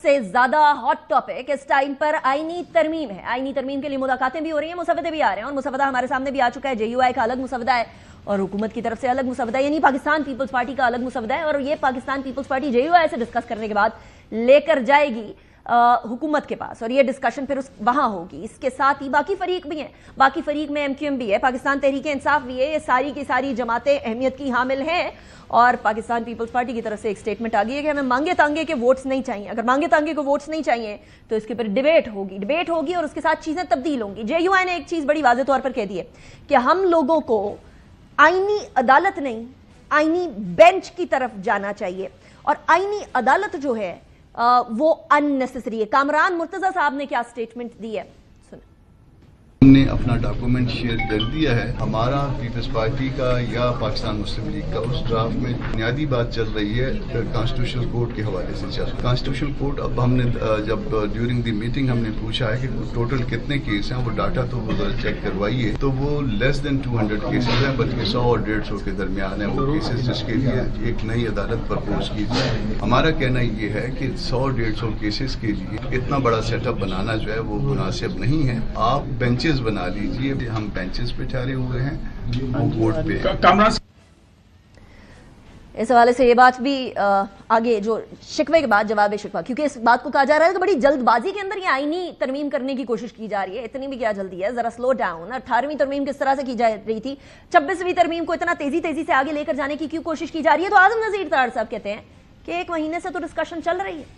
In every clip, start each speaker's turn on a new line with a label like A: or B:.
A: سے زیادہ hot topic اس time پر آئینی ترمیم ہے۔ آئینی ترمیم کے لیے ملاقاتیں بھی ہو رہی ہیں، مسودے بھی آ رہے ہیں، اور مسودہ ہمارے سامنے بھی آ چکا ہے۔ جے یو آئی کا الگ مسودہ ہے اور حکومت کی طرف سے الگ مسودہ ہے، یعنی پاکستان پیپلز پارٹی کا الگ مسودہ ہے، اور یہ Pakistan Peoples Party J U I سے ڈسکس کرنے کے بعد لے کر جائے گی حکومت کے پاس، اور یہ ڈسکشن پھر وہاں ہوگی۔ اس کے ساتھ ہی باقی فریق بھی ہیں، باقی فریق میں ایم کیو ایم بھی ہے، پاکستان تحریک انصاف بھی ہے، یہ ساری کی ساری جماعتیں اہمیت کی حامل ہیں۔ اور پاکستان پیپلز پارٹی کی طرف سے ایک سٹیٹمنٹ آ گئی ہے کہ ہمیں مانگے تانگے کے ووٹس نہیں چاہیے، اگر مانگے تانگے کو ووٹس نہیں چاہیے تو اس کے پر ڈیبیٹ ہوگی اور اس کے ساتھ چیزیں تبدیل ہوں گی۔ جے یو آئی نے ایک چیز بڑی واضح طور پر کہہ دی ہے کہ ہم لوگوں کو آئینی عدالت نہیں، آئینی بینچ کی طرف جانا چاہیے، اور آئینی عدالت جو ہے وہ ان نیسیسری ہے۔ کامران مرتضی صاحب نے کیا سٹیٹمنٹ دی ہے،
B: ہم نے اپنا ڈاکومنٹ شیئر کر دیا ہے۔ ہمارا پیپلز پارٹی کا یا پاکستان مسلم لیگ کا اس ڈرافٹ میں بنیادی بات چل رہی ہے کانسٹیٹیوشنل کورٹ کے حوالے سے چل رہی ہے۔ کانسٹیٹیوشنل کورٹ اب ہم نے جب ڈیورنگ دی میٹنگ ہم نے پوچھا ہے کہ ٹوٹل کتنے کیس ہیں، وہ ڈاٹا تو وہ چیک کروائیے، تو وہ لیس دین 200 کیسز ہیں، بلکہ 100 اور 150 کے درمیان ہیں وہ کیسز جس کے لیے ایک نئی عدالت پرپوز کی جائے۔ ہمارا کہنا یہ ہے کہ 100-150 کیسز کے لیے اتنا بڑا سیٹ اپ بنانا جو ہے وہ مناسب نہیں ہے۔ آپ بینچز بنا لیجیے، ہم بینچز پہ ٹھہرے ہوئے ہیں، وہ ووٹ پہ۔
A: اس حوالے سے یہ بات بھی آگے جو شکوے کے بعد جواب شکوہ، کیونکہ اس بات کو کہا جا رہا ہے کہ بڑی جلد بازی کے اندر یہ آئینی ترمیم کرنے کی کوشش کی جا رہی ہے، اتنی بھی کیا جلدی ہے، ذرا سلو ڈاؤن۔ 18ویں ترمیم کس طرح سے کی جا رہی تھی، 26ویں ترمیم کو اتنا تیزی سے آگے لے کر جانے کی کیوں کوشش کی جا رہی ہے؟ تو اعظم نذیر ترار صاحب کہتے ہیں کہ 1 مہینے سے تو ڈسکشن چل رہی ہے،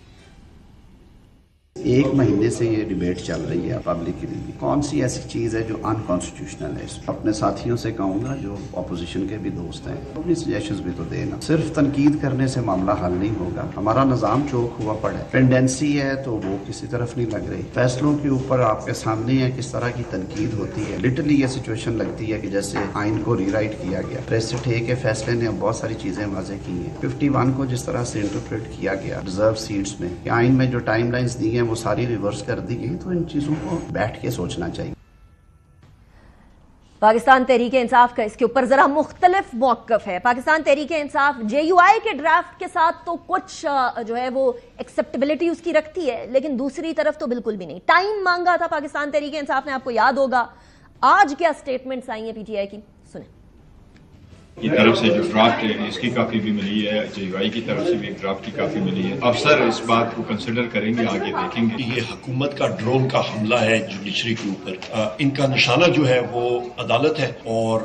C: 1 مہینے سے یہ ڈیبیٹ چل رہی ہے پبلکلی۔ کون سی ایسی چیز ہے جو ان کانسٹیٹیوشنل ہے؟ اپنے ساتھیوں سے کہوں گا جو اپوزیشن کے بھی دوست ہیں، اپنی سجیشنز بھی تو دینا، صرف تنقید کرنے سے معاملہ حل نہیں ہوگا۔ ہمارا نظام چوک ہوا پڑا ہے، ٹینڈنسی ہے تو وہ کسی طرف نہیں لگ رہی۔ فیصلوں کے اوپر آپ کے سامنے ہے کس طرح کی تنقید ہوتی ہے۔ لٹرلی یہ سچویشن لگتی ہے کہ جیسے آئین کو ری رائٹ کیا گیا۔ پریسٹے کے فیصلے نے بہت ساری چیزیں واضح کی ہیں۔ 51 کو جس طرح سے انٹرپریٹ کیا گیا ریزرو سیٹس میں، کہ آئین میں جو ٹائم لائنز دی ہیں وہ ساری ریورس کر دی گئی، تو ان چیزوں کو بیٹھ کے سوچنا چاہیے۔
A: پاکستان تحریک انصاف کا اس کے اوپر ذرا مختلف موقف ہے۔ پاکستان تحریک انصاف جے یو آئی کے ڈرافٹ کے ساتھ تو کچھ جو ہے وہ ایکسیپٹیبلٹی اس کی رکھتی ہے، لیکن دوسری طرف تو بالکل بھی نہیں۔ ٹائم مانگا تھا پاکستان تحریک انصاف نے، آپ کو یاد ہوگا۔ آج کیا سٹیٹمنٹس آئی ہیں پی ٹی آئی کی، سنیں۔
D: کی طرف سے جو ڈرافٹ ہے اس کی کافی بھی ملی ہے، جے یو آئی کی طرف سے بھی ایک ڈرافٹ کی کافی ملی ہے۔ افسر اس بات کو کنسیڈر کریں گے، آگے دیکھیں گے۔
E: یہ حکومت کا ڈرون کا حملہ ہے جوڈیشری کے اوپر، ان کا نشانہ جو ہے وہ عدالت ہے، اور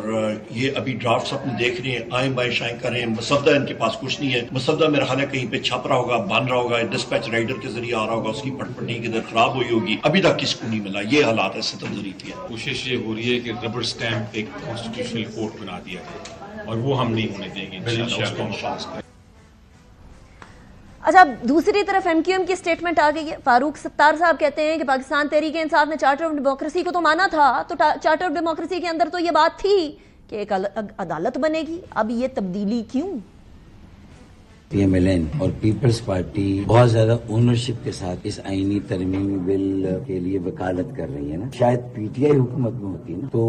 E: یہ ابھی ڈرافٹس اپنے دیکھ رہے ہیں، آئیں بائیں شائیں کر رہے ہیں۔ مسودہ ان کے پاس کچھ نہیں ہے، مسودہ میرا خیال ہے کہیں پہ چھپ رہا ہوگا، بن رہا ہوگا، ڈسپیچ رائڈر کے ذریعے آ رہا ہوگا، اس کی پٹ پٹی کی ادھر خراب ہوئی ہوگی، ابھی تک کس کو نہیں ملا۔ یہ حالات ہے ستم ظریفی ہے۔
D: کوشش یہ ہو رہی ہے کہ ربر سٹیمپ ایک کانسٹیٹیوشنل کورٹ بنا دیا جائے، اور وہ ہم نہیں ہونے دیں گے انشاءاللہ۔
A: اچھا، دوسری طرف ایم کیو ایم کی سٹیٹمنٹ آ گئی ہے۔ فاروق ستار صاحب کہتے ہیں کہ پاکستان تحریک انصاف نے چارٹر آف ڈیموکریسی کو تو مانا تھا، تو چارٹر آف ڈیموکریسی کے اندر تو یہ بات تھی کہ ایک عدالت بنے گی، اب یہ تبدیلی کیوں؟
F: پی ایم ایل این اور پیپلز پارٹی بہت زیادہ اونرشپ کے ساتھ اس آئینی ترمیمی بل کے لیے وکالت کر رہی ہے نا۔ شاید پی ٹی آئی حکومت میں ہوتی نا تو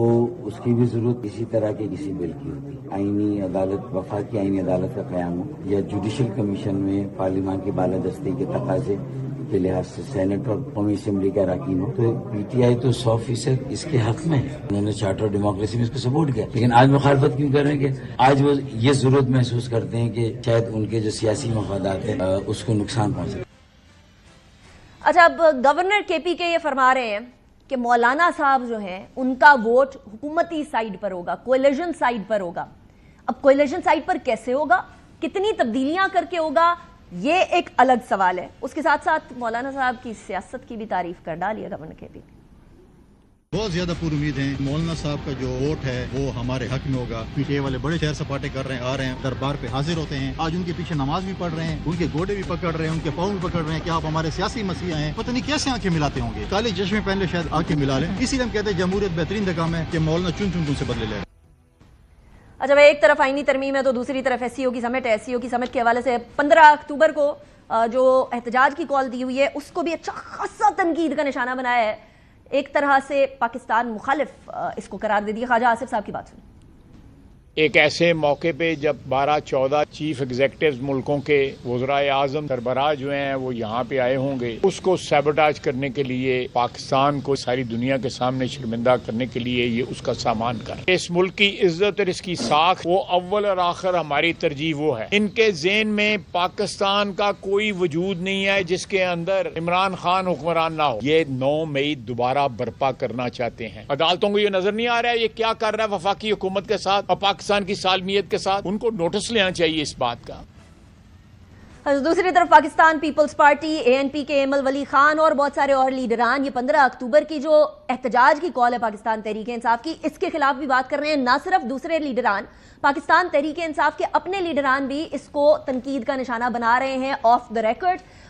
F: اس کی بھی ضرورت اسی طرح کے کسی بل کی ہوتی۔ آئینی عدالت، وفاقی آئینی عدالت کا قیام ہو، یا جوڈیشل کمیشن میں پارلیمان کی بالادستی کے تقاضے کے لحاظ سے سینٹ اور قومی اسمبلی کا اراکین ہو، تو پی ٹی آئی تو 100% اس کے حق میں ہے۔ انہوں نے چارٹر آف ڈیموکریسی میں اس کو سپورٹ کیا، لیکن آج مخالفت کیوں کر رہے ہیں؟ کہ آج وہ یہ ضرورت محسوس کرتے ہیں کہ شاید ان کے جو سیاسی مفادات ہیں اس کو نقصان پہنچے۔
A: اچھا، اب گورنر کے پی کے یہ فرما رہے ہیں کہ مولانا صاحب جو ہیں ان کا ووٹ حکومتی سائیڈ پر ہوگا، کولیجن سائیڈ پر ہوگا۔ اب کولیجن سائیڈ پر کیسے ہوگا، کتنی تبدیلیاں کر کے ہوگا، یہ ایک الگ سوال ہے۔ اس کے ساتھ ساتھ مولانا صاحب کی سیاست کی بھی تعریف کر ڈالی ہے گورنر کے پی۔
G: بہت زیادہ پر امید ہیں مولانا صاحب کا جو ووٹ ہے وہ ہمارے حق میں ہوگا۔ پی ٹی آئی والے بڑے شہر سپاٹے کر رہے ہیں، آ رہے ہیں، دربار پہ حاضر ہوتے ہیں، آج ان کے پیچھے نماز بھی پڑھ رہے ہیں، ان کے گوڑے بھی پکڑ رہے ہیں، ان کے پاؤں بھی پکڑ رہے ہیں کہ آپ ہمارے سیاسی مسیحا ہیں۔ پتہ نہیں کیسے آنکھیں ملاتے ہوں گے، کالے چشمے پہن لے، شاید آنکھیں ملا لیں۔ اسی لیے ہم کہتے ہیں جمہوریت بہترین کام ہے کہ مولانا چن چن سے بدلے لے۔
A: اچھا، ایک طرف آئینی ترمیم ہے تو دوسری طرف ایس سی او کی سمٹ ہے۔ ایس سی او کی سمٹ کے حوالے سے 15 اکتوبر کو جو احتجاج کی کال دی ہوئی ہے اس کو بھی اچھا خاصا تنقید کا نشانہ بنایا ہے، ایک طرح سے پاکستان مخالف اس کو قرار دے دیا۔ خواجہ آصف صاحب کی بات سنیں۔
H: ایک ایسے موقع پہ جب 12-14 چیف ایگزیکٹو ملکوں کے وزرائے اعظم سربراہ جو ہیں وہ یہاں پہ آئے ہوں گے، اس کو سیبوٹاج کرنے کے لیے، پاکستان کو ساری دنیا کے سامنے شرمندہ کرنے کے لیے یہ اس کا سامان کر اس ملک کی عزت اور اس کی ساکھ وہ اول اور آخر ہماری ترجیح وہ ہے۔ ان کے ذہن میں پاکستان کا کوئی وجود نہیں ہے جس کے اندر عمران خان حکمران نہ ہو۔ یہ 9 مئی دوبارہ برپا کرنا چاہتے ہیں۔ عدالتوں کو یہ نظر نہیں آ رہا ہے یہ کیا کر رہا ہے وفاقی حکومت کے ساتھ اور پاکستان کی سالمیت کے ساتھ، ان کو نوٹس لینا چاہیے اس بات کا۔
A: دوسری طرف پاکستان پیپلز پارٹی ANP کے ایمل ولی خان اور بہت سارے اور لیڈران یہ 15 اکتوبر کی جو احتجاج کی کال ہے پاکستان تحریک انصاف کی، اس کے خلاف بھی بات کر رہے ہیں۔ نہ صرف دوسرے لیڈران، پاکستان تحریک انصاف کے اپنے لیڈران بھی اس کو تنقید کا نشانہ بنا رہے ہیں آف دا ریکارڈ۔